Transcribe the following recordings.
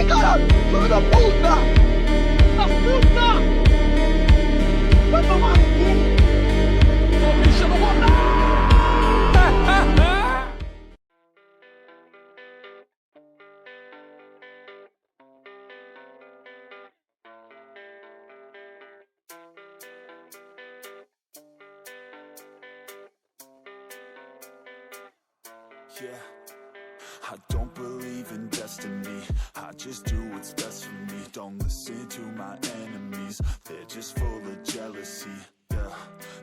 cara! Filho da puta! Da puta! Vai tomar no cu! Tô deixando rodar! Yeah, I don't believe in destiny, I just do what's best for me. Don't listen to my enemies, they're just full of jealousy. Yeah,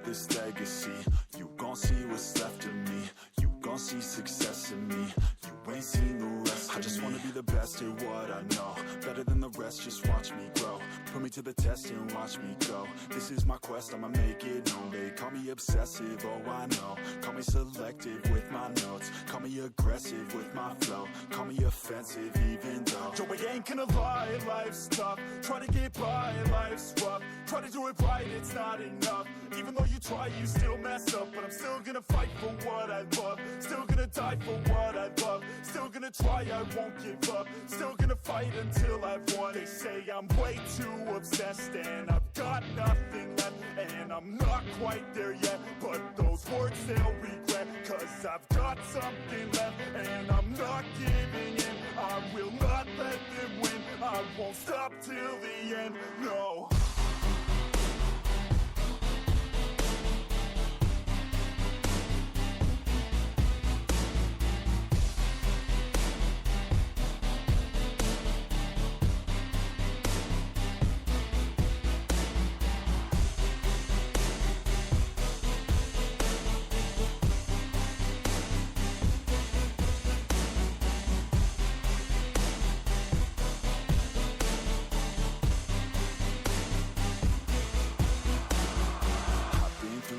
this legacy, you gon' see what's left of me. You gon' see success in me, you ain't seen the rest of me. I just wanna be the best at what I know, better than the rest, just watch me grow. Put me to the test and watch me go. This is my quest, I'ma make it known. They call me obsessive, oh I know. Call me selective with my notes, call me aggressive with my flow, call me offensive even though yo, I ain't gonna lie, life's tough. Try to get by, life's rough. Try to do it right, it's not enough. Even though you try, you still mess up. But I'm still gonna fight for what I love, still gonna die for what I love, still gonna try, I won't give up, still gonna fight until I've won. They say I'm way too obsessed and I've got nothing left, and I'm not quite there yet, but those words they'll regret, cause I've got something left and I'm not giving in. I will not let them win, I won't stop till the end, no.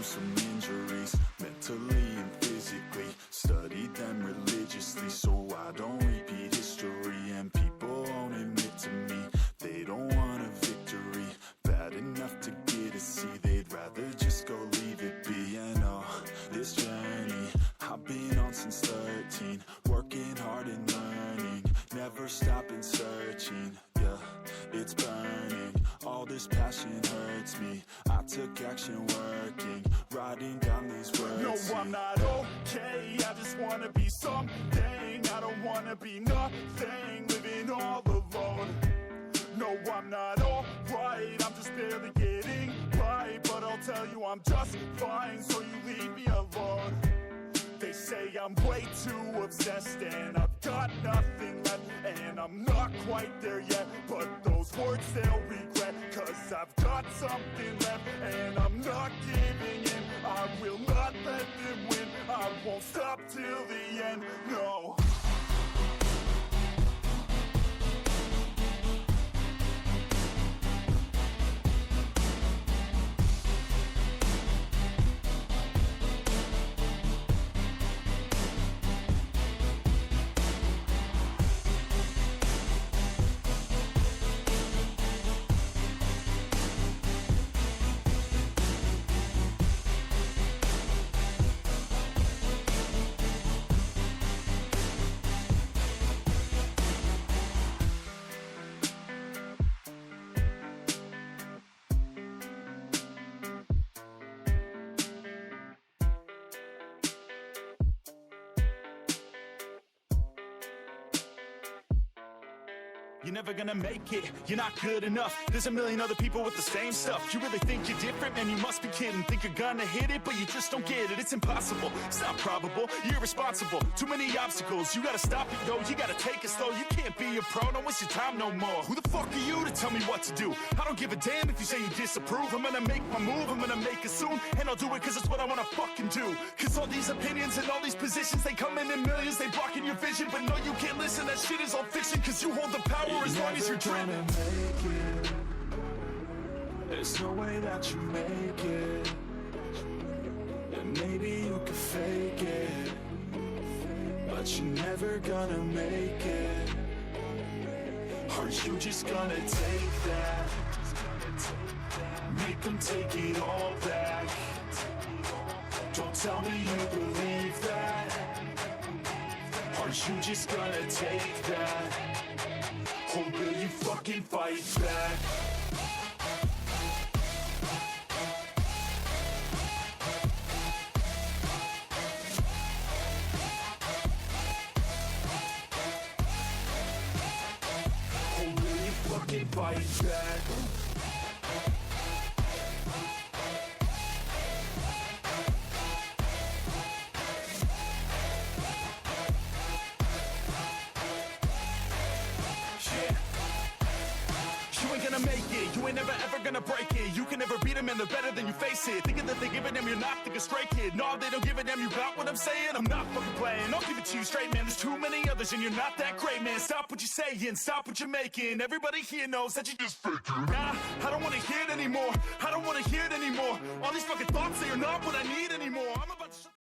Some injuries, mentally and physically. Studied them religiously so I don't repeat history. And people won't admit to me they don't want a victory bad enough to get a C. They'd rather just go leave it be. And oh, this journey I've been on since 13, working hard and learning, never stopping searching. Yeah, it's burning, all this passion hurts me. I took action working, writing down these words. No, I'm not okay, I just wanna be something. I don't wanna be nothing, living all alone. No, I'm not alright, I'm just barely getting by. But I'll tell you I'm just fine, so you leave me alone. They say I'm way too obsessed and I've got nothing left, and I'm not quite there yet, but those words they'll regret, cause I've got something left and I'm not giving in. I will not let them win, I won't stop till the end, no. You're never gonna make it, you're not good enough. There's a million other people with the same stuff. You really think you're different? Man, you must be kidding. Think you're gonna hit it, but you just don't get it. It's impossible, it's not probable, you're irresponsible. Too many obstacles, you gotta stop it, yo. You gotta take it slow, you can't be a pro. Don't waste your time no more. Who the fuck are you to tell me what to do? I don't give a damn if you say you disapprove. I'm gonna make my move, I'm gonna make it soon, and I'll do it cause it's what I wanna fucking do. Cause all these opinions and all these positions, they come in millions, they blocking your vision. But no, you can't listen, that shit is all fiction. Cause you hold the power as long as you're dreaming. There's no way that you make it, and maybe you could fake it, but you're never gonna make it. Aren't you just gonna take that? Make them take it all back. Don't tell me you believe that. Aren't you just gonna take that? Hold fight back. Oh, really fucking fight back. You ain't gonna make it, you ain't never ever gonna break it. You can never beat them and they're better than you, face it. Thinking that they give a damn, you're not thinking straight, kid. No, they don't give a damn, you got what I'm saying? I'm not fucking playing, I'll give it to you straight, man. There's too many others and you're not that great, man. Stop what you're saying, stop what you're making. Everybody here knows that you just faking. Nah, I don't wanna hear it anymore, I don't wanna hear it anymore. All these fucking thoughts, they are not what I need anymore. I'm about to